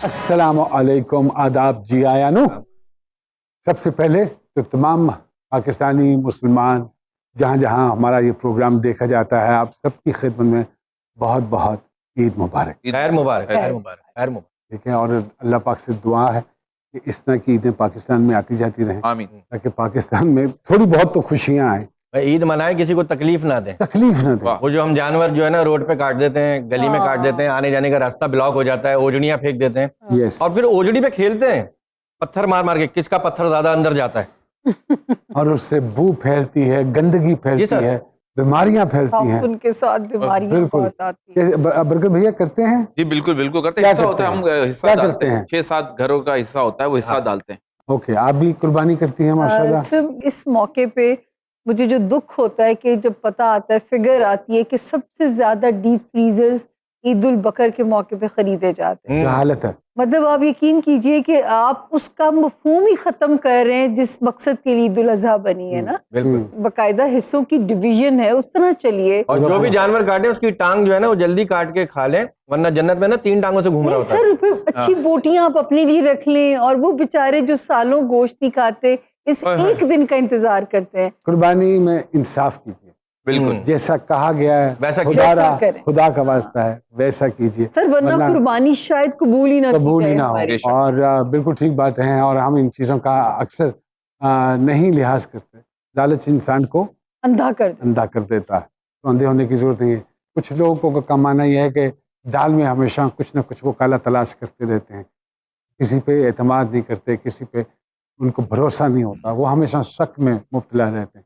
السلام علیکم، آداب جی آیانو. سب سے پہلے تو تمام پاکستانی مسلمان جہاں جہاں ہمارا یہ پروگرام دیکھا جاتا ہے، آپ سب کی خدمت میں بہت بہت عید مبارک. خیر مبارک، خیر مبارک، خیر مبارک. ٹھیک ہے، اور اللہ پاک سے دعا ہے کہ اس طرح کی عیدیں پاکستان میں آتی جاتی رہیں، آمین. تاکہ پاکستان میں تھوڑی بہت تو خوشیاں آئیں، عید منائیں، کسی کو تکلیف نہ دیں. تکلیف نہ دیں. وہ جو ہم جانور جو ہے نا روڈ پہ کاٹ دیتے ہیں، گلی میں کاٹ دیتے ہیں، آنے جانے کا راستہ بلاک ہو جاتا ہے، اوجڑیاں پھینک دیتے ہیں یس، اور پھر اوجڑی پہ کھیلتے ہیں پتھر مار مار کے، کس کا پتھر زیادہ اندر جاتا ہے. اور اس سے بو پھیلتی ہے، گندگی پھیلتی ہے، بیماریاں پھیلتی ہیں. ان کے ساتھ بیماریاں بالکل. بہت آتی ہیں. برکت بھیا کرتے ہیں؟ جی بالکل بالکل کرتے کیا ہیں. حصہ کرتے ہوتا ہے، ہیں؟ ہم حصہ کیا ڈالتے کرتے ہیں. ہیں؟ 6-7 گھروں کا حصہ ہوتا ہے، وہ حصہ ڈالتے ہیں. اوکے، آپ بھی قربانی کرتی ہیں ماشاءاللہ. صرف اس موقع پہ مجھے جو دکھ ہوتا ہے کہ جب پتہ آتا ہے، فگر آتی ہے کہ سب سے زیادہ ڈیپ فریزرز عید البقر کے موقع پہ خریدے جاتے ہیں. جہالت ہے. مطلب آپ یقین کیجئے کہ آپ اس کا مفہوم ہی ختم کر رہے ہیں جس مقصد کے لیے عید الاضحیٰ بنی ہے نا. بالکل. باقاعدہ حصوں کی ڈویژن ہے، اس طرح چلیے. اور جو بھی جانور کاٹے اس کی ٹانگ جو ہے نا وہ جلدی کاٹ کے کھا لیں، ورنہ جنت میں نا 3 ٹانگوں سے گھوم رہا ہوتا ہے. سر پھر اچھی بوٹیاں آپ اپنے لیے رکھ لیں، اور وہ بیچارے جو سالوں گوشت نہیں کھاتے اس ایک دن کا انتظار کرتے ہیں. قربانی میں انصاف کیجیے، بالکل جیسا کہا گیا ہے ویسا خدا کا واسطہ ہے ویسا کیجیے سر، ورنہ قربانی شاید قبول ہی نہ قبول ہی نہ ہو. بے شک. اور بالکل ٹھیک بات ہے، اور ہم ان چیزوں کا اکثر نہیں لحاظ کرتے. لالچ انسان کو اندھا کر دیں. اندھا کر دیتا ہے، تو اندھے ہونے کی ضرورت نہیں ہے. کچھ لوگوں کا ماننا یہ ہے کہ دال میں ہمیشہ کچھ نہ کچھ وہ کالا تلاش کرتے رہتے ہیں، کسی پہ اعتماد نہیں کرتے، کسی پہ ان کو بھروسہ نہیں ہوتا، وہ ہمیشہ شک میں مبتلا رہتے ہیں.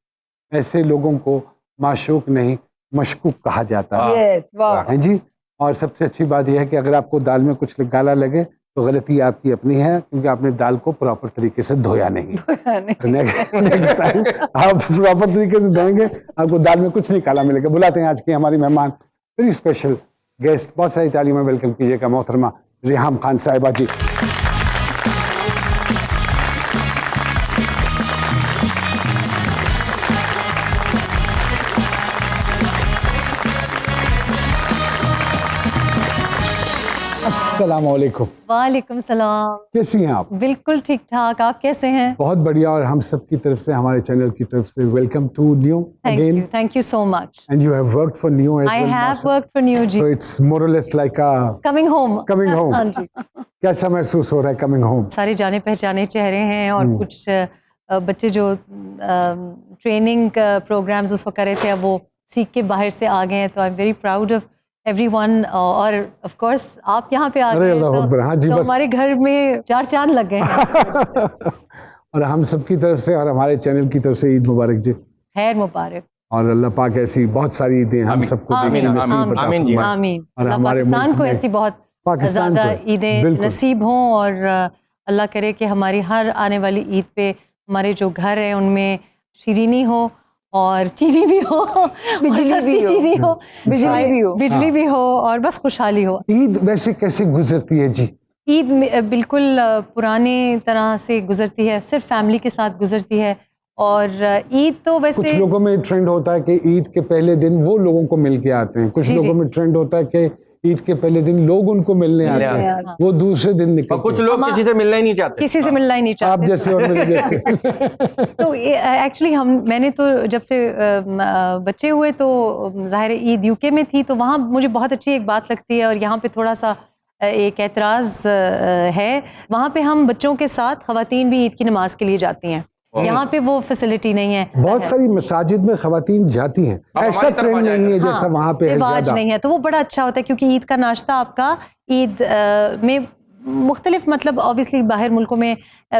ایسے لوگوں کو معشوق نہیں مشکوک کہا جاتا ہے. یس، واہ. ہیں جی. اور سب سے اچھی بات یہ ہے کہ اگر آپ کو دال میں کچھ کالا لگے تو غلطی آپ کی اپنی ہے، کیونکہ آپ نے دال کو پراپر طریقے سے دھویا نہیں. نیکسٹ ٹائم آپ پراپر طریقے سے دھوئیں گے آپ کو دال میں کچھ نہیں کالا ملے گا. بلاتے ہیں آج کی ہماری مہمان، ویری اسپیشل گیسٹ. بہت ساری تعلیمیں ویلکم کیجیے گا محترمہ ریحام خان صاحبہ جی. السلام علیکم. وعلیکم السلام. کیسی ہیں آپ؟ بالکل ٹھیک ٹھاک، آپ کیسے ہیں؟ بہت بڑھیا، اور ہم سب کی طرف سے، ہمارے چینل کی طرف سے welcome to Neo again. Thank you so much. And you have worked for Neo as I well. have worked for Neo ji. So it's more or less like a Coming home. coming home. ہاں جی. کیسا محسوس ہو رہا ہے coming home؟ سارے جانے پہچانے چہرے ہیں، اور کچھ بچے جو ٹریننگ پروگرامز اس وقت کر رہے تھے اب وہ سیکھ کے باہر سے آ گئے ہیں، تو I am very proud of every one. اور آف کورس آپ یہاں پہ آ گئے تو ہمارے گھر میں 4 چاند لگ گئے ہیں. اور ہم سب کی طرف سے اور ہمارے چینل کی طرف سے عید مبارک جی. خیر مبارک. اور اللہ پاک ایسی بہت ساری عیدیں ہم سب کو آمین آمین آمین. اللہ پاکستان کو ایسی بہت زیادہ عیدیں نصیب ہوں، اور اللہ کرے کہ ہماری ہر آنے والی عید پہ ہمارے جو گھر ہیں ان میں شیرینی ہو، اور چینی بھی ہو، بجلی بھی ہو، اور بس خوشحالی ہو. عید ویسے کیسے گزرتی ہے جی؟ عید بالکل پرانے طرح سے گزرتی ہے، صرف فیملی کے ساتھ گزرتی ہے. اور عید تو ویسے کچھ لوگوں میں ٹرینڈ ہوتا ہے کہ عید کے پہلے دن وہ لوگوں کو مل کے آتے ہیں، کچھ لوگوں میں ٹرینڈ ہوتا ہے کہ عید کے پہلے دن لوگ ان کو ملنے آتے ہیں، وہ دوسرے دن نکلتے ہیں. کچھ لوگ کسی سے ملنا ہی نہیں چاہتے، کسی سے ملنا ہی نہیں چاہتے، آپ جیسے اور میرے جیسے. تو ایکچولی میں نے تو جب سے بچے ہوئے تو ظاہر عید یو کے میں تھی، تو وہاں مجھے بہت اچھی ایک بات لگتی ہے، اور یہاں پہ تھوڑا سا ایک اعتراض ہے. وہاں پہ ہم بچوں کے ساتھ خواتین بھی عید کی نماز کے لیے جاتی ہیں، یہاں پہ وہ فیسلٹی نہیں ہے. بہت ساری مساجد میں خواتین جاتی ہیں، ایسا ٹرینڈ نہیں ہے جیسا وہاں پہ رواج نہیں ہے، تو وہ بڑا اچھا ہوتا ہے، کیونکہ عید کا ناشتہ آپ کا عید میں مختلف، مطلب آبویسلی باہر ملکوں میں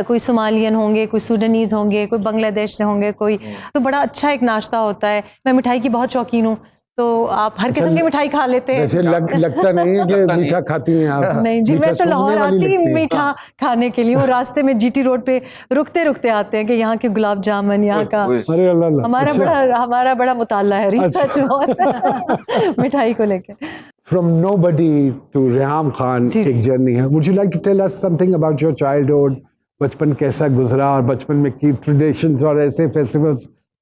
کوئی صومالین ہوں گے، کوئی سوڈنیز ہوں گے، کوئی بنگلہ دیش سے ہوں گے، کوئی، تو بڑا اچھا ایک ناشتہ ہوتا ہے. میں مٹھائی کی بہت شوقین ہوں، تو آپ ہر قسم کی مٹھائی کھا لیتے ہیں. ویسے لگتا نہیں ہے کہ میٹھا کھاتی ہیں آپ. نہیں جی، میں تو لاہور آتی ہوں میٹھا کھانے کے لیے، اور راستے میں جی ٹی روڈ پہ رکتے رکتے آتے ہیں کہ یہاں کے گلاب جامن، یہاں کا ہمارا بڑا مطالعہ ہے، ریسرچ بہت مٹھائی کو لے کے. From nobody to Reham Khan ایک جرنی ہے. Would you like to tell us something about your childhood؟ بچپن کیسا گزرا، اور بچپن میں کی ٹریڈیشنز اور ایسے festivals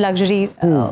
luxury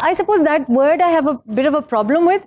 I suppose that word I have a bit of a problem with.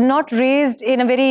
not raised in a very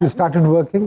You started working?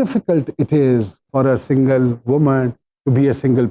difficult it is for a single woman to be a single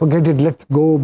forget it, let's go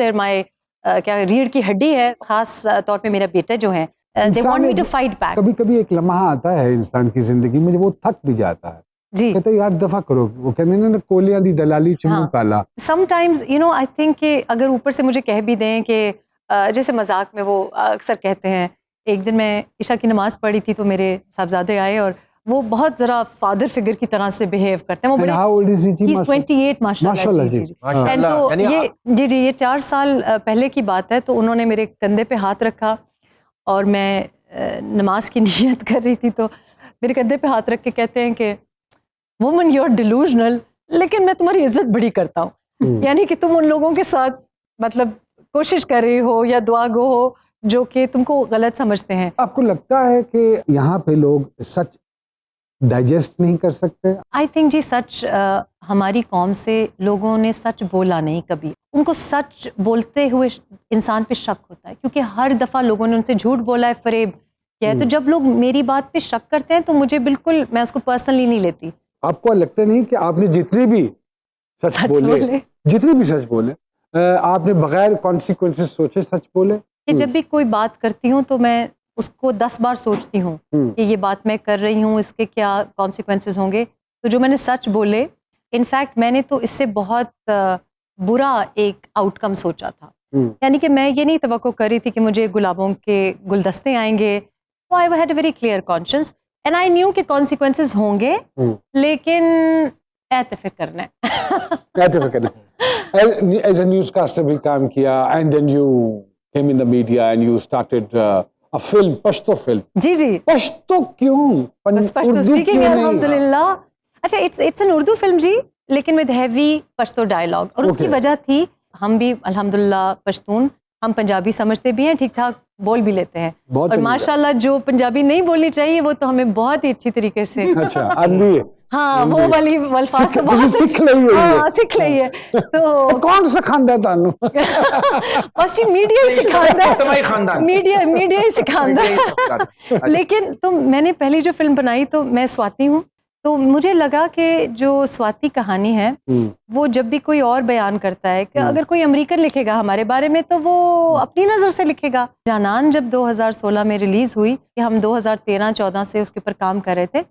They're my کیا ریڑھ کی ہڈی ہے. خاص طور پہ میرا بیٹا جو ہے they want me to fight back. کبھی کبھی ایک لمحہ آتا ہے انسان کی زندگی میں جب وہ تھک بھی جاتا ہے, جی کہتے ہیں یار دفعہ کرو, وہ کہتے ہیں نا کولیاں دی دلالی چمو کالا. Sometimes you know I think کہ اگر اوپر سے مجھے کہہ بھی دیں کہ جیسے مذاق میں وہ اکثر کہتے ہیں, ایک دن میں عشاء کی نماز پڑھی تھی تو میرے صاحبزادے آئے اور وہ بہت ذرا فادر فگر کی طرح سے بہیو کرتے ہیں. وہ بڑے 28 ماشاءاللہ جی. جی یہ 4 سال پہلے کی بات ہے. تو انہوں نے میرے کندھے پہ ہاتھ رکھا اور میں نماز کی نیت کر رہی تھی, تو میرے کندھے پہ ہاتھ رکھ کے کہتے ہیں کہ وومن یو آر ڈیلوژنل, لیکن میں تمہاری عزت بڑی کرتا ہوں. یعنی کہ تم ان لوگوں کے ساتھ مطلب کوشش کر رہی ہو یا دعا گو ہو جو کہ تم کو غلط سمجھتے ہیں. آپ کو لگتا ہے کہ یہاں پہ لوگ سچ ڈائجسٹ نہیں کر سکتے؟ آئی تھنک جی سچ ہماری قوم سے لوگوں نے سچ بولا نہیں کبھی. ان کو سچ بولتے ہوئے انسان پہ شک ہوتا ہے, کیونکہ ہر دفعہ لوگوں نے ان سے جھوٹ بولا ہے, فریب کیا ہے. تو جب لوگ میری بات پہ شک کرتے ہیں تو مجھے بالکل, میں اس کو پرسنلی نہیں لیتی. آپ کو لگتا نہیں کہ آپ نے جتنے بھی سچ بولے آپ نے بغیر کانسیکوینسز سوچے سچ بولے؟ کہ جب بھی کوئی بات کرتی ہوں تو میں اس کو 10 بار سوچتی ہوں کہ یہ بات میں کر رہی ہوں, اس کے کیا کانسیکوینسز ہوں گے. تو جو میں نے سچ بولے, انفیکٹ میں نے تو اس سے بہت برا ایک آؤٹ کم سوچا تھا. یعنی کہ میں یہ نہیں توقع کر رہی تھی کہ مجھے گلابوں کے گلدستے آئیں گے. تو I had a very clear conscience and I knew کہ کانسیکوینسز ہوں گے, لیکن اعتفاق کرنا ہے. ایز اے نیوز کاسٹر بھی کام کیا, and then you came in the media and you started a film, Pashto film. جی جی پشتو کیوں؟ بس پشتو سپیکنگ الحمدللہ. اچھا اٹس این اردو فلم جی, لیکن ود ہیوی پشتو ڈائلاگ. اور اس کی وجہ تھی ہم بھی الحمدللہ پشتون, ہم پنجابی سمجھتے بھی ہیں, ٹھیک ٹھاک بول بھی لیتے ہیں, اور ماشاءاللہ جو پنجابی نہیں بولنی چاہیے وہ تو ہمیں بہت ہی اچھی طریقے سے اچھا آندھی ہے. ہاں وہ والی الفاظ تو بہت سیکھ لئی ہے. تو کون سکھاندا ہے تانوں؟ بس میڈیا ہی سکھاندا ہے, میڈیا ہی سکھاندا ہے. لیکن تو میں نے پہلی جو فلم بنائی تو میں سواتی ہوں, تو مجھے لگا کہ جو سواتی کہانی ہے وہ جب بھی کوئی اور بیان کرتا ہے کہ اگر کوئی امریکن لکھے گا ہمارے بارے میں تو وہ اپنی نظر سے لکھے گا. جانان جب 2016 میں ریلیز ہوئی, کہ ہم 2013-14 سے اس کے اوپر کام کر رہے تھے,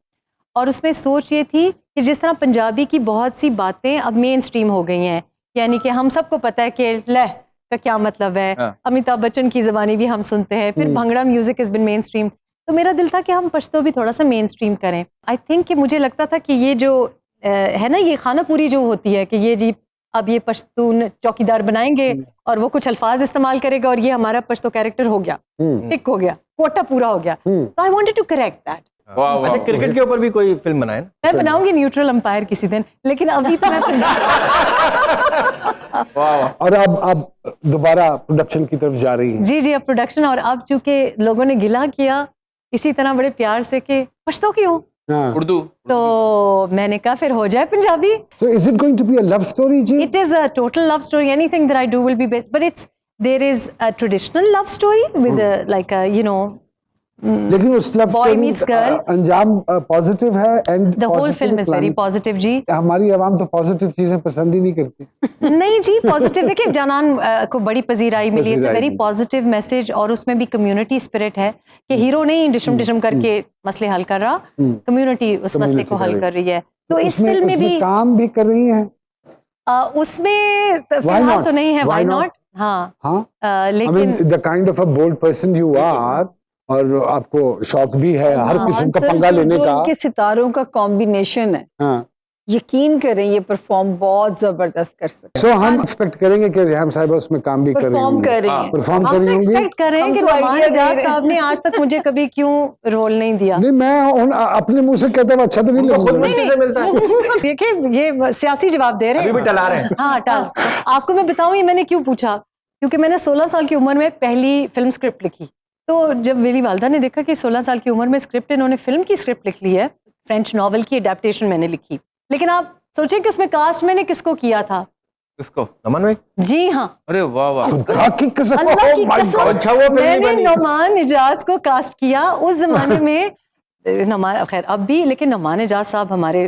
اور اس میں سوچ یہ تھی کہ جس طرح پنجابی کی بہت سی باتیں اب مین اسٹریم ہو گئی ہیں, یعنی کہ ہم سب کو پتہ ہے کہ لہ کا کیا مطلب ہے, امیتابھ بچن کی زبانی بھی ہم سنتے ہیں, پھر bhangra music is been mainstream. تو میرا دل تھا کہ ہم پشتو بھی تھوڑا سا مین اسٹریم کریں. آئی تھنک کہ مجھے لگتا تھا کہ یہ جو ہے نا, یہ خانہ پوری جو ہوتی ہے کہ یہ جی اب یہ پشتون چوکیدار بنائیں گے اور وہ کچھ الفاظ استعمال کرے گا اور یہ ہمارا پشتو کیریکٹر ہو گیا, ٹک ہو گیا, کوٹا پورا ہو گیا. تو I wanted to correct that. اچھا کرکٹ کے اوپر بھی کوئی فلم بنائے نا؟ میں بناؤں گی نیوٹرل امپائر کسی دن, لیکن ابھی تو میں اور اب دوبارہ پروڈکشن کی طرف جا رہی ہیں؟ جی جی اب پروڈکشن. اور اب چونکہ لوگوں نے گلا کیا اسی طرح بڑے پیار سے کہ پشتو کیوں اردو, تو میں نے کہا پھر ہو جائے Punjabi. So is it going to be a love story G? It is a total love story. Anything that I do will be based, but there is a traditional love story with like a, you know, لیکن اس love story انجام positive ہے, and the whole film is very positive جی. ہماری عوام تو positive چیزیں پسند ہی نہیں کرتی. نہیں جی پازیٹیو, دیکھیں جانان کو بڑی پذیرائی ملی, it's a very positive message, اور اس میں بھی کمیونٹی اسپرٹ ہے کہ ہیرو نہیں ڈشم کر کے مسئلے حل کر رہا, کمیونٹی اس مسئلے کو حل کر رہی ہے. تو اس فلم میں بھی کام بھی کر رہی ہیں, اس میں فی الحال تو نہیں ہے. Why not. ہاں لیکن the kind of a bold person you are, اور آپ کو شوق بھی ہے ہر قسم کا پنگا لینے کا. ان کے ستاروں کا کمبینیشن ہے, یقین کریں یہ پرفارم بہت زبردست کر سکتے. سو ہم ایکسپیکٹ کریں گے کہ ریحام صاحبہ اس میں کام بھی پرفارم کر رہی ہیں. پرفارم کر رہی ہوں گی. ایکسپیکٹ کریں کہ نعمان اجاز صاحب نے آج تک مجھے کبھی کیوں رول نہیں دیا. نہیں میں اپنے منہ سے کہتا ہوں اچھا تو نہیں لگتا. دیکھیں یہ سیاسی جواب دے رہے ہیں. ہاں ٹال. آپ کو میں بتاؤں یہ میں نے کیوں پوچھا, کیونکہ میں نے 16 سال کی عمر میں پہلی فلم اسکرپٹ لکھی. تو جب میری والدہ نے دیکھا کہ 16 سال کی عمر میں اسکرپٹ, انہوں نے فلم کی اسکرپٹ لکھ لی ہے, فرینچ ناول کی اڈیپٹیشن میں نے لکھی. لیکن آپ سوچیں کہ اس میں کاسٹ میں نے کس کو کیا تھا؟ کس کو؟ نعمان بھائی. جی ہاں. ارے واہ واہ, اللہ کی قسم میں نے نعمان اجاز کو کاسٹ کیا. اس زمانے میں نعمان, خیر اب بھی, لیکن نعمان اجاز صاحب ہمارے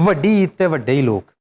ਵੱਡੀ ਈਦ ਤੇ ਵੱਡੇ ਹੀ ਲੋਕ,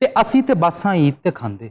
ਤੇ ਅਸੀਂ ਤੇ ਬਾਸਾਂ ਈਦ ਤੇ ਖਾਂਦੇ,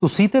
ਤੁਸੀਂ ਤੇ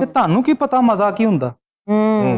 ਤੇ ਤੁਹਾਨੂੰ ਕੀ ਪਤਾ ਮਜ਼ਾ ਕੀ ਹੁੰਦਾ,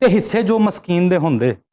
ਤੇ ਹਿੱਸੇ ਜੋ ਮਸਕੀਨ ਦੇ ਹੁੰਦੇ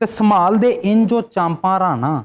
ਤੇ ਸੰਭਾਲ ਦੇ ਇਨ ਜੋ ਚਾਂਪਾਂ ਰਾਣਾ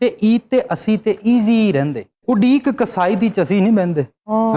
ਤੇ ਈਦ ਤੇ ਅਸੀਂ ਤੇ ਈਜ਼ੀ ਰਹਿੰਦੇ, ਉਡੀਕ ਕਸਾਈ ਦੀ ਚ ਅਸੀਂ ਨਹੀਂ ਬਹਿੰਦੇ,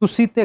ਤੁਸੀਂ ਤੇ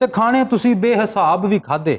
ਤੇ ਖਾਣੇ ਤੁਸੀਂ ਬੇਹਿਸਾਬ ਵੀ ਖਾਦੇ,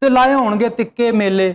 ਤੇ ਲਾਏ ਹੋਣਗੇ ਤਿੱਕੇ ਮੇਲੇ,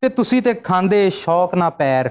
ਤੇ ਤੁਸੀਂ ਤੇ ਖਾਂਦੇ ਸ਼ੌਕ ਨਾ ਪੈਰ,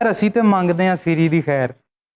ਪਰ ਅਸੀਂ ਤੇ ਮੰਗਦੇ ਆ ਸਿਰੀ ਦੀ ਖੈਰ,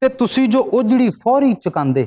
ਤੇ ਤੁਸੀਂ ਜੋ ਉਜੜੀ ਫੌਰੀ ਚਕਾਂਦੇ,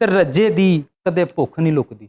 ਤੇ ਰੱਜੇ ਦੀ ਕਦੇ ਭੁੱਖ ਨਹੀਂ ਲੁਕਦੀ,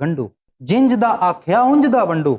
ਗੰਢੋ, ਜਿੰਜ ਦਾ ਆਖਿਆ ਉਂਝ ਦਾ ਵੰਡੋ,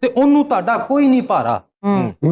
ਤੇ ਉਹਨੂੰ ਤੁਹਾਡਾ ਕੋਈ ਨਹੀਂ ਭਾਰਾ,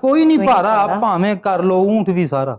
ਕੋਈ ਨਹੀਂ ਭਾਰਾ, ਭਾਵੇਂ ਕਰ ਲੋ ਊਂਠ ਵੀ ਸਾਰਾ।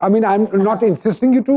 I mean I'm not insisting you to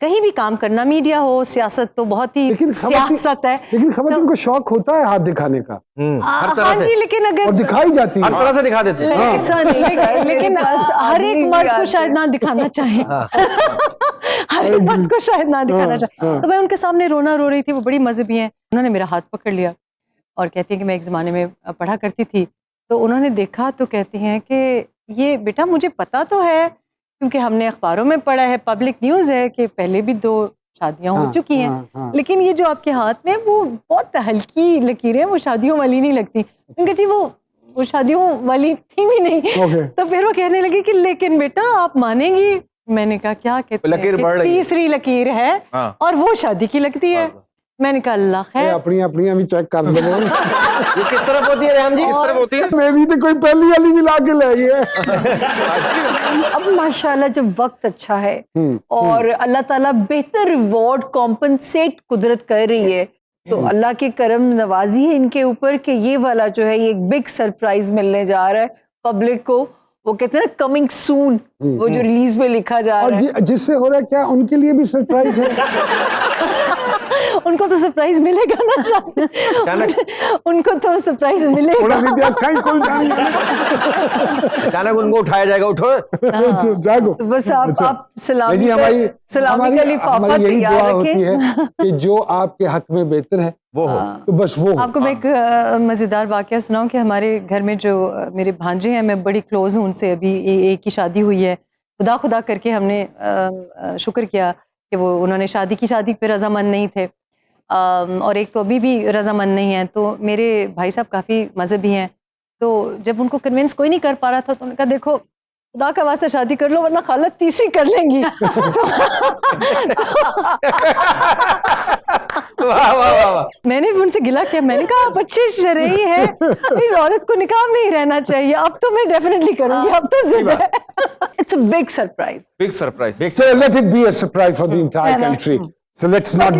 کہیں بھی کام کرنا, میڈیا ہو, سیاست تو بہت ہی سیاست ہے, لیکن خواتین کو شوق ہوتا ہے ہاتھ دکھانے کا, ہر طرح ہاں سے, جی, لیکن اور اگر دکھائی جاتی ہر ہے. طرح سے دکھا دیتے ہیں. ایسا نہیں ہے, لیکن ہر ایک مرد کو شاید نہ دکھانا چاہے, ہر ایک مرد کو شاید نہ دکھانا چاہے. تو میں ان کے سامنے رونا رو رہی تھی, وہ بڑی مذہبی ہیں, انہوں نے میرا ہاتھ پکڑ لیا اور کہتی ہیں کہ میں ایک زمانے میں پڑھا کرتی تھی, تو انہوں نے دیکھا تو کہتی ہیں کہ یہ بیٹا مجھے پتا تو ہے کیونکہ ہم نے اخباروں میں پڑھا ہے, پبلک نیوز ہے کہ پہلے بھی 2 شادیاں ہو چکی ہیں, لیکن یہ جو آپ کے ہاتھ میں وہ بہت ہلکی لکیریں, وہ شادیوں والی نہیں لگتی. کیونکہ جی وہ شادیوں والی تھی بھی نہیں. تو پھر وہ کہنے لگی کہ لیکن بیٹا آپ مانیں گی. میں نے کہا کیا کہتے ہیں کہ تیسری لکیر ہے اور وہ شادی کی لگتی ہے. میں نے کہا اللہ خیر, اپنی بھی چیک کر لو. یہ کس طرف ہوتی ہے ریحام جی؟ کس طرف ہوتی ہے؟ میری تو کوئی پہلی والی بھی لا کے لے گیا. اب ماشاءاللہ جب وقت اچھا ہے اور اللہ تعالیٰ بہتر ریوارڈ کمپنسیٹ قدرت کر رہی ہے, تو اللہ کے کرم نوازی ہے ان کے اوپر کہ یہ والا جو ہے یہ ایک بگ سرپرائز ملنے جا رہا ہے پبلک کو. وہ کہتے ہیں نا کمنگ سون, وہ جو ریلیز میں لکھا جا رہا ہے. اور جس سے ہو رہا ہے کیا ان کے لیے بھی سرپرائز ہے؟ ان کو تو سرپرائز ملے گا نا, ان کو تو سرپرائز ملے گا. اچانک ان کو اٹھایا جائے گا, اٹھو جاگو. بس آپ سلامی کا لفافہ یہی تیار دعا ہوتی رکھیں ہے کہ جو آپ کے حق میں بہتر ہے وہ ہو, تو بس وہ. آپ کو میں ایک مزیدار واقعہ سناؤں کہ ہمارے گھر میں جو میرے بھانجے ہیں, میں بڑی کلوز ہوں ان سے, ابھی ایک کی شادی ہوئی ہے. خدا کر کے ہم نے شکر کیا کہ وہ انہوں نے شادی پہ رضامند نہیں تھے, اور ایک تو ابھی بھی رضامند نہیں ہے. تو میرے بھائی صاحب کافی مذہبی ہیں, تو جب ان کو کنونس کوئی نہیں کر پا رہا تھا تو انہوں نے کہا دیکھو خدا کا واسطہ شادی کر لو ورنہ خالت تیسری کر لیں گی. میں نے ان سے گلا کیا, میں نے کہا آپ اچھے شرعی ہیں, عورت کو نکاح میں ہی رہنا چاہیے, اب تو میں ڈیفینیٹلی کروں گی, اب تو ضد ہے. It's a big surprise. Big surprise. So let it be a surprise for the entire country. So let's not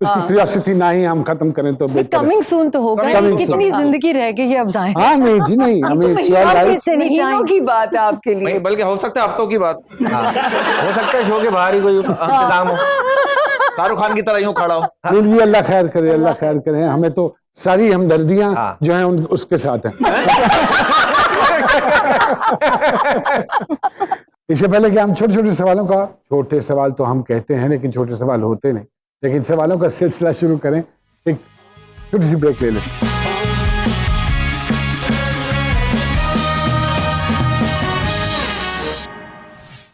اس کی curiosity نہ ہی ہم ختم کریں تو بہتر ہے. کمنگ سون تو ہوگا, کتنی زندگی رہ گئی ہے اب ظاہر. ہاں نہیں جی نہیں, ہمیں مہینوں کی بات ہے آپ کے لیے, بلکہ ہو سکتا ہے ہفتوں کی بات, ہو سکتا ہے شو کے باہر ہی کوئی انتظام ہو, شاہ رخ خان کی طرح یوں کھڑا ہو. یہ اللہ خیر کرے, اللہ خیر کرے. ہمیں تو ساری ہمدردیاں جو ہیں اس کے ساتھ ہیں. اس سے پہلے کہ ہم چھوٹے سوالوں کا, چھوٹے سوال تو ہم کہتے ہیں لیکن چھوٹے سوال ہوتے نہیں, لیکن سوالوں کا سلسلہ شروع کریں, ایک چھوٹی سی بریک لے لیں.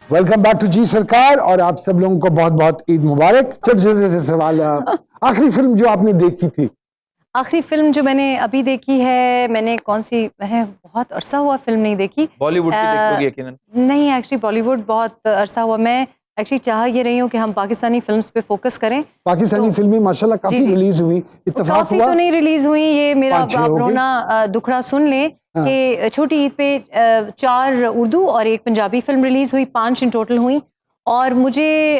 ویلکم بیک ٹو جی سرکار, اور آپ سب لوگوں کو بہت بہت عید مبارک. چھوٹے سے سوال, آخری فلم جو آپ نے دیکھی تھی؟ آخری فلم جو میں نے ابھی دیکھی ہے, میں نے کون سی, میں بہت عرصہ ہوا فلم نہیں دیکھی. بالی ووڈ کی دیکھی ہوگی یقیناً. نہیں ایکچولی بالی ووڈ بہت عرصہ ہوا. میں ایکچولی چاہ یہ رہی ہوں کہ ہم پاکستانی فلمز پہ فوکس کریں. پاکستانی فلمیں ماشاءاللہ کافی ریلیز ہوئی, اتفاق ہوا. کافی تو نہیں ریلیز ہوئی, یہ میرا آپ رونا دکھڑا سن لیں کہ چھوٹی عید پہ 4 اردو اور 1 پنجابی فلم ریلیز ہوئی, 5 ان ٹوٹل ہوئی. اور مجھے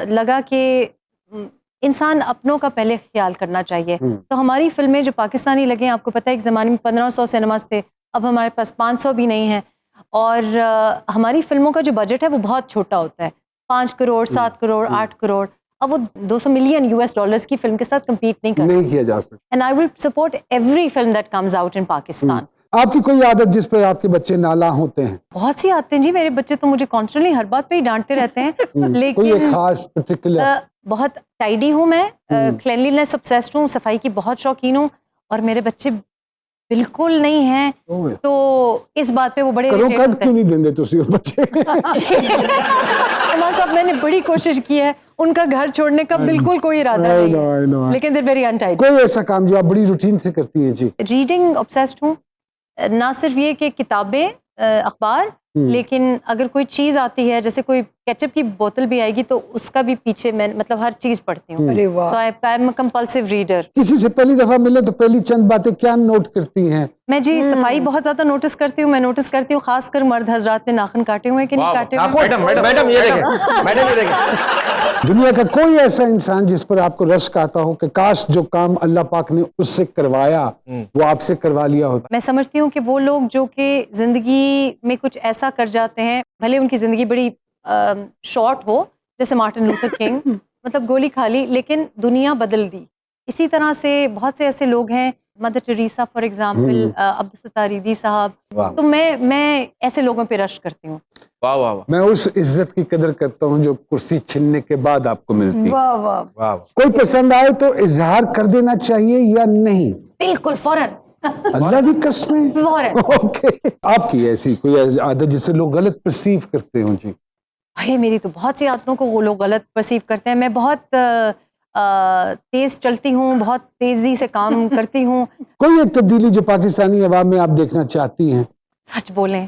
لگا کہ انسان اپنوں کا پہلے خیال کرنا چاہیے. تو ہماری فلمیں جو پاکستانی لگیں, آپ کو پتہ ہے ایک زمانے میں 1500 سینماز تھے, اب ہمارے پاس 500 بھی نہیں ہیں. اور ہماری فلموں کا جو بجٹ ہے وہ بہت چھوٹا ہوتا ہے, 5 کروڑ 7 کروڑ 8 کروڑ. اب وہ 200 ملین US کی فلم کے ساتھ کمپیٹ نہیں کیا جا سکتا. And I will support every film that comes out in Pakistan. آپ کی کوئی عادت جس پہ آپ کے بچے نالاں ہوتے ہیں؟ بہت سی آتے ہیں جی, میرے بچے تو مجھے کانسٹنٹلی ہر بات پہ ہی ڈانٹتے رہتے ہیں. کوئی لیکن خاص پرٹیکولر؟ بہت ٹائڈی ہوں میں, کلینلینس obsessed ہوں, صفائی کی بہت شوقین ہوں, اور میرے بچے بالکل نہیں ہیں. تو اس بات پہ وہ بڑے کرو کٹ کیوں نہیں دیں گے بچے؟ عمر صاحب میں نے بڑی کوشش کی ہے, ان کا گھر چھوڑنے کا بالکل کوئی ارادہ نہیں ہے, لیکن they're very untidy. کوئی ایسا کام جو آپ بڑی روٹین سے کرتی ہیں؟ جی ریڈنگ obsessed ہوں, نہ صرف یہ کہ کتابیں اخبار, لیکن اگر کوئی چیز آتی ہے جیسے کوئی کیچپ کی بوتل بھی آئے گی تو اس کا بھی پیچھے میں مطلب ہر چیز پڑھتی ہوں. So I'm a compulsive reader. کسی سے پہلی دفعہ ملے تو پہلی چند باتیں کیا نوٹ کرتی ہیں؟ میں جی صفائی بہت زیادہ نوٹس کرتی ہوں. میں نوٹس کرتی ہوں خاص کر مرد حضرات نے ناخن کاٹے ہوئے کہ نہیں کاٹے ہوئے. میڈم یہ دیکھیں, میڈم یہ دیکھیں. دنیا کا کوئی ایسا انسان جس پر آپ کو رشک آتا ہو کہ کاش جو کام اللہ پاک نے اس سے کروایا وہ آپ سے کروا لیا ہوتا؟ میں سمجھتی ہوں کہ وہ لوگ جو کہ زندگی میں کچھ ایسا کر جاتے ہیں, بھلے ان کی زندگی بڑی شارٹ ہو, جیسے مارٹن لوتھر کنگ مطلب گولی کھا لی لیکن دنیا بدل دی. اسی طرح سے بہت سے ایسے لوگ ہیں, mother Teresa for example, Abdul Sattar Edhi صاحب. تو میں ایسے لوگوں پہ رشک کرتی ہوں. واہ واہ واہ. میں اس عزت کی قدر کرتا ہوں جو کرسی چھننے کے بعد آپ کو ملتی ہے. واہ واہ. واہ. کوئی پسند آئے تو اظہار کر دینا چاہیے یا نہیں؟ بالکل فوراً. اللہ کی قسم. فوراً. اوکے. آپ کی ایسی کوئی عادت جسے لوگ غلط پرسیو کرتے ہوں؟ جی بھائی میری تو بہت سی عادتوں کو وہ لوگ غلط پرسیو کرتے ہیں. میں بہت تیز چلتی ہوں, بہت تیزی سے کام کرتی ہوں. کوئی ایک تبدیلی جو پاکستانی عوام میں آپ دیکھنا چاہتی ہیں؟ سچ بولیں,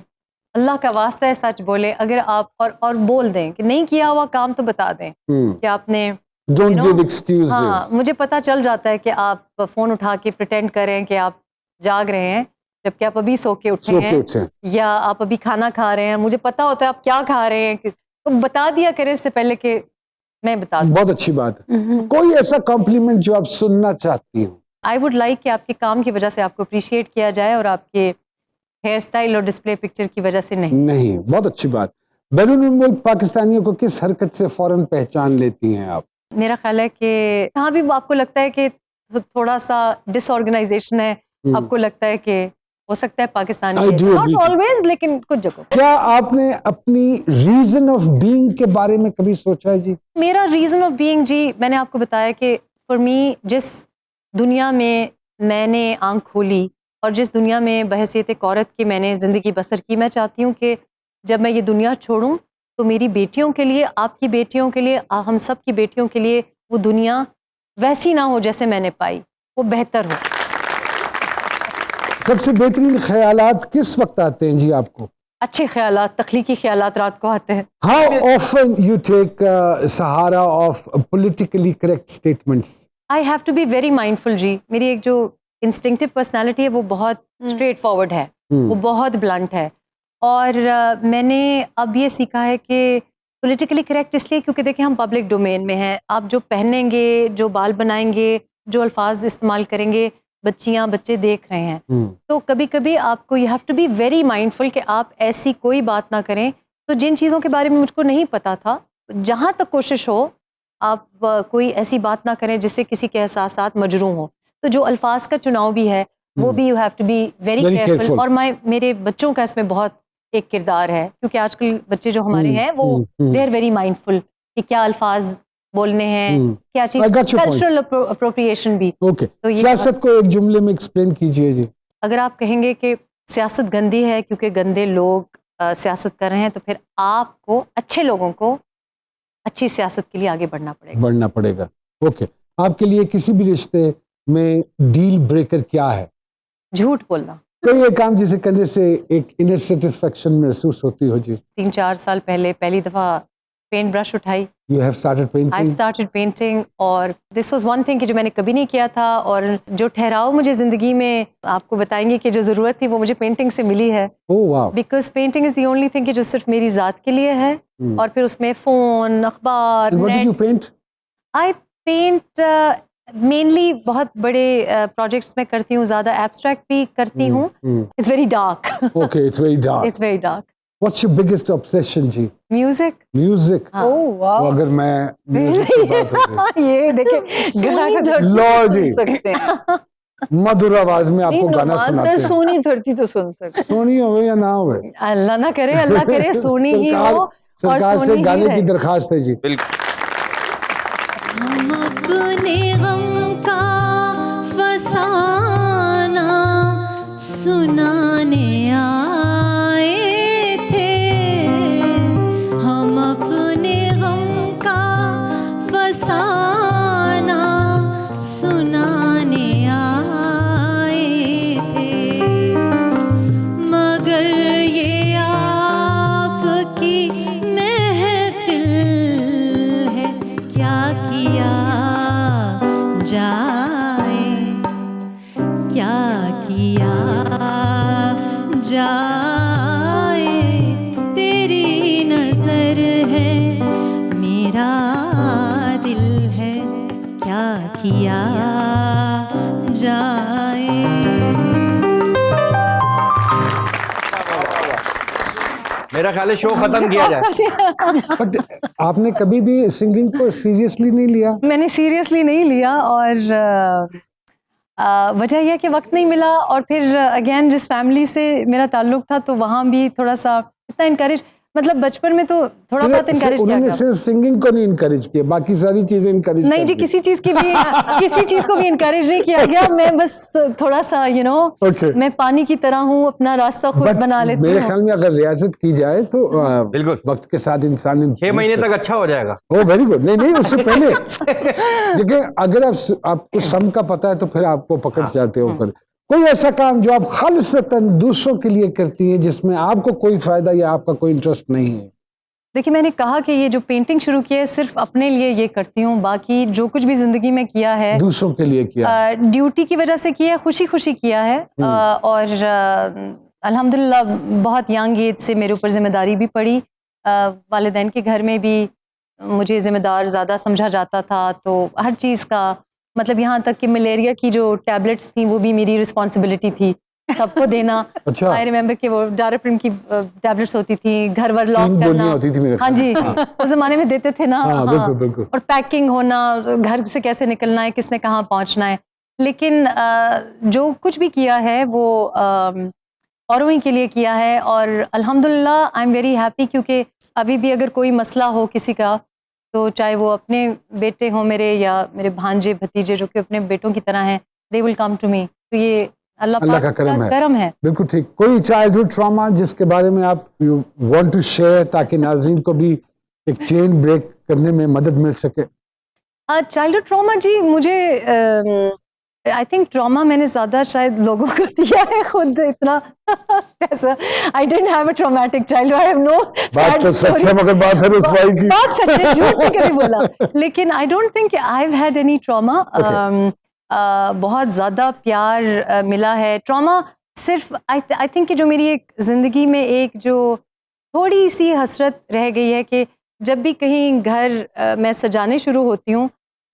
اللہ کا واسطہ ہے سچ بولیں. اگر آپ اور بول دیں کہ نہیں کیا ہوا کام تو بتا دیں کہ آپ نے. Don't give excuses. ہاں, مجھے پتا چل جاتا ہے کہ آپ فون اٹھا کے پریٹینڈ کریں کہ آپ جاگ رہے ہیں جبکہ آپ ابھی سو کے اٹھے ہیں, یا آپ ابھی کھانا کھا رہے ہیں. مجھے پتا ہوتا ہے آپ کیا کھا رہے ہیں, تو بتا دیا کریں اس سے پہلے کہ میں بتا دوں. بہت اچھی بات ہے. کوئی ایسا کمپلیمنٹ جو آپ سننا چاہتی ہوں؟ آئی ووڈ لائک کہ آپ کے کام کی وجہ سے آپ کو اپریشیٹ کیا جائے اور آپ کے ہیئر اسٹائل اور ڈسپلے پکچر کی وجہ سے نہیں. بہت اچھی بات. بیرون ملک پاکستانیوں کو کس حرکت سے فوراً پہچان لیتی ہیں آپ؟ میرا خیال ہے کہ یہاں بھی آپ کو لگتا ہے کہ تھوڑا سا ڈس آرگنائزیشن ہے, آپ کو لگتا ہے کہ ہو سکتا ہے پاکستانی, ناٹ آلویز لیکن کچھ جگہ. کیا آپ نے اپنی ریزن آف بینگ کے بارے میں کبھی سوچا ہے؟ جی میرا ریزن آف بینگ, جی میں نے آپ کو بتایا کہ فار می جس دنیا میں نے آنکھ کھولی اور جس دنیا میں بحیثیت ایک عورت کی میں نے زندگی بسر کی, میں چاہتی ہوں کہ جب میں یہ دنیا چھوڑوں تو میری بیٹیوں کے لیے, آپ کی بیٹیوں کے لیے, ہم سب کی بیٹیوں کے لیے وہ دنیا ویسی نہ ہو جیسے میں نے پائی, وہ بہتر ہو. سب سے بہترین خیالات کس وقت آتے ہیں جی آپ کو؟ اچھے خیالات, تخلیقی خیالات رات کو آتے ہیں. How often you take سہارا of politically correct statements? I have to be very mindful جی. میری ایک جو انسٹنکٹیو پرسنالٹی ہے وہ بہت اسٹریٹ فارورڈ ہے, وہ بہت بلنٹ ہے, اور میں نے اب یہ سیکھا ہے کہ پولیٹیکلی کریکٹ اس لیے کیونکہ دیکھیں ہم پبلک ڈومین میں ہیں. آپ جو پہنیں گے, جو بال بنائیں گے, جو الفاظ استعمال کریں گے, بچیاں بچے دیکھ رہے ہیں. تو کبھی کبھی آپ کو you have to be very mindful کہ آپ ایسی کوئی بات نہ کریں. تو جن چیزوں کے بارے میں مجھ کو نہیں پتا تھا, جہاں تک کوشش ہو آپ کوئی ایسی بات نہ کریں جس سے کسی کے احساسات مجروح ہوں. تو جو الفاظ کا چناؤ بھی ہے وہ بھی you have to be very careful. اور میرے بچوں کا اس میں بہت ایک کردار ہے, کیونکہ آج کل بچے جو ہمارے ہیں وہ دے آر ویری مائنڈفل کہ کیا الفاظ بولنے ہیں, کیا چیز, کلچرل اپروپریشن بھی. سیاست کو ایک جملے میں ایکسپلین کیجئے جی. اگر آپ کہیں گے کہ سیاست گندی ہے کیونکہ گندے لوگ سیاست کر رہے ہیں, تو پھر آپ کو, اچھے لوگوں کو, اچھی سیاست کے لیے آگے بڑھنا پڑے گا. اوکے. آپ کے لیے کسی بھی رشتے میں ڈیل بریکر کیا ہے؟ جھوٹ بولنا. کوئی ایک کام جسے کرنے سے ایک انر سیٹسفیکشن محسوس ہوتی ہو جی؟ 3-4 سال پہلے پہلی دفعہ پینٹ برش اٹھائی. You have started painting? I started painting, اور this was one thing کہ جو میں نے کبھی نہیں کیا تھا, اور جو ٹھہراؤ مجھے زندگی میں آپ کو بتائیں گے کہ جو ضرورت تھی وہ مجھے پینٹنگ سے ملی ہے. Oh wow. Because painting is the only thing کہ جو صرف میری ذات کے لیے ہے, اور پھر اس میں فون, اخبار, And what do you paint? I paint mainly بہت بڑے پروجیکٹس میں کرتی ہوں, زیادہ ایبسٹریکٹ بھی کرتی ہوں. It's very dark. Okay, it's very dark. It's very dark. What's your biggest obsession G? Music. Music. Oh wow. اگر میں میوزک کی بات ہو یہ دیکھیں لو جی مدھر آواز میں آپ کو گانا سناتے ہیں. سونی دھرتی تو سن سکتے, سونی ہوئے یا نہ ہوئے, اللہ نہ کرے, اللہ کرے سونی ہی ہو اور سرکار سے گانے کی درخواست ہے جی. بالکل. ہم اپنے غم کا فسانہ سنانے آئے تھے, ہم اپنے غم کا فسانہ سنانے آئے تھے, مگر یہ آپ کی محفل ہے, کیا جائے, کیا کیا جائے, تیری نظر ہے میرا دل ہے, کیا جائے. میرا خیال ہے شو ختم کیا جائے. بٹ آپ نے کبھی بھی سنگنگ کو سیریسلی نہیں لیا؟ میں نے سیریسلی نہیں لیا، اور وجہ یہ کہ وقت نہیں ملا، اور پھر اگین جس فیملی سے میرا تعلق تھا تو وہاں بھی تھوڑا سا اتنا انکریج، مطلب بچپن میں تو تھوڑا بہت انکریج کیا انہوں نے تھا. صرف سنگنگ کو نہیں انکریج کیا، باقی ساری چیزیں انکریج نہیں جی، کسی چیز کی بھی کسی چیز کو بھی انکریج نہیں کیا گیا. میں بس تھوڑا سا میں پانی کی طرح ہوں، اپنا راستہ خود بنا لیتی میرے ہوں. خیال میں اگر ریاضت کی جائے تو بالکل وقت کے ساتھ انسان 6 مہینے تک اچھا ہو جائے گا. Very good. نہیں اس سے پہلے دیکھیں، اگر آپ کو سم کا پتا ہے تو پھر آپ کو پکڑ جاتے ہو. کوئی ایسا کام جو آپ خالصتاً دوسروں کے لیے کرتی ہیں جس میں آپ کو کوئی فائدہ یا آپ کا کوئی انٹرسٹ نہیں ہے؟ دیکھیے، میں نے کہا کہ یہ جو پینٹنگ شروع کی ہے صرف اپنے لیے یہ کرتی ہوں، باقی جو کچھ بھی زندگی میں کیا ہے دوسروں کے لیے کیا، ڈیوٹی کی وجہ سے کیا ہے، خوشی خوشی کیا ہے. اور الحمدللہ بہت ینگ ایج سے میرے اوپر ذمہ داری بھی پڑی. والدین کے گھر میں بھی مجھے ذمہ دار زیادہ سمجھا جاتا تھا، تو ہر چیز کا مطلب یہاں تک کہ ملیریا کی جو ٹیبلٹس تھیں وہ بھی میری رسپانسبلٹی تھی سب کو دینا. آئی ریمبر کہ وہ ڈارپرم کی ٹیبلٹس ہوتی تھی، گھر ور لاک کرنا. ہاں جی، اس زمانے میں دیتے تھے نا. اور پیکنگ ہونا، گھر سے کیسے نکلنا ہے، کس نے کہاں پہنچنا ہے. لیکن جو کچھ بھی کیا ہے وہ اوروں ہی کے لیے کیا ہے، اور الحمدللہ آئی ایم ویری ہیپی. کیونکہ ابھی بھی اگر کوئی مسئلہ ہو کسی کا، تو چاہے وہ اپنے بیٹے ہوں میرے یا میرے بھانجے بھتیجے جو کہ اپنے بیٹوں کی طرح ہیں، دے ول کم ٹو می. تو یہ اللہ کا کرم ہے. بالکل ٹھیک. کوئی چائلڈہڈ ٹراما جس کے بارے میں آپ وانٹ ٹو شیئر تاکہ ناظرین کو بھی ایک چین بریک کرنے میں مدد مل سکے؟ چائلڈہڈ ٹراما جی، مجھے آئی تھنک ٹراما میں نے زیادہ شاید لوگوں کو دیا ہے، خود اتنا I didn't have a traumatic childhood. I have no بات تو سچ ہے مگر بات ہے رسوائی کی. بات سچ ہے، جھوٹ نہیں کبھی بولا. لیکن I don't think I've had any trauma. بہت زیادہ پیار ملا ہے. ٹراما صرف I think کہ جو میری ایک زندگی میں ایک جو تھوڑی سی حسرت رہ گئی ہے کہ جب بھی کہیں گھر میں سجانے شروع ہوتی ہوں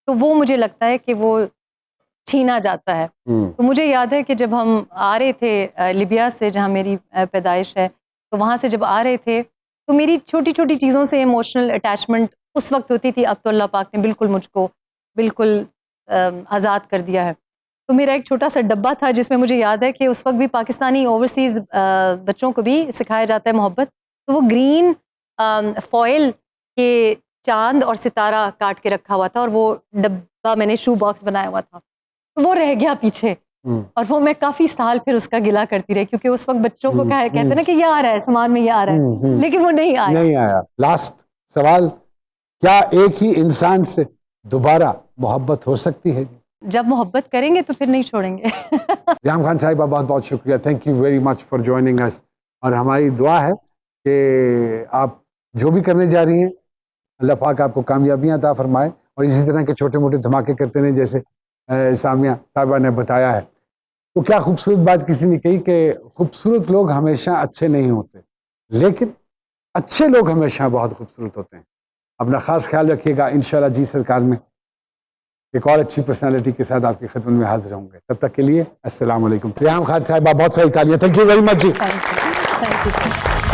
تو وہ مجھے لگتا ہے کہ وہ چھینا جاتا ہے. تو مجھے یاد ہے کہ جب ہم آ رہے تھے لیبیا سے، جہاں میری پیدائش ہے، تو وہاں سے جب آ رہے تھے تو میری چھوٹی چھوٹی چیزوں سے ایموشنل اٹیچمنٹ اس وقت ہوتی تھی. اب تو اللہ پاک نے بالکل مجھ کو بالکل آزاد کر دیا ہے. تو میرا ایک چھوٹا سا ڈبہ تھا جس میں مجھے یاد ہے کہ اس وقت بھی پاکستانی اوورسیز بچوں کو بھی سکھایا جاتا ہے محبت. تو وہ گرین فوائل کے چاند اور ستارہ کاٹ کے رکھا ہوا تھا، اور وہ ڈبہ میں نے شو باکس بنایا ہوا تھا. وہ رہ گیا پیچھے، اور وہ میں کافی سال پھر اس کا گلا کرتی رہی، کیونکہ اس وقت بچوں کو کہتے ہیں نا کہ یہ آ رہا ہے سامان میں، یہ آ رہا ہے، لیکن وہ نہیں آیا. لاسٹ سوال، کیا ایک ہی انسان سے دوبارہ محبت ہو سکتی ہے؟ جب محبت کریں گے تو پھر نہیں چھوڑیں گے. ریحام خان صاحبہ بہت بہت شکریہ. Thank you very much for joining us. اور ہماری دعا ہے کہ آپ جو بھی کرنے جا رہی ہیں اللہ پاک آپ کو کامیابیاں عطا فرمائے، اور اسی طرح کے چھوٹے موٹے دھماکے کرتے رہیں جیسے سامیہ صاحبہ نے بتایا ہے. تو کیا خوبصورت بات کسی نے کہی کہ خوبصورت لوگ ہمیشہ اچھے نہیں ہوتے، لیکن اچھے لوگ ہمیشہ بہت خوبصورت ہوتے ہیں. اپنا خاص خیال رکھیے گا. انشاءاللہ جی سرکار میں ایک اور اچھی پرسنالٹی کے ساتھ آپ کی خدمت میں حاضر ہوں گے. تب تک کے لیے السلام علیکم. ریحام خان صاحبہ بہت ساری تالیاں. Thank you very much. Thank you.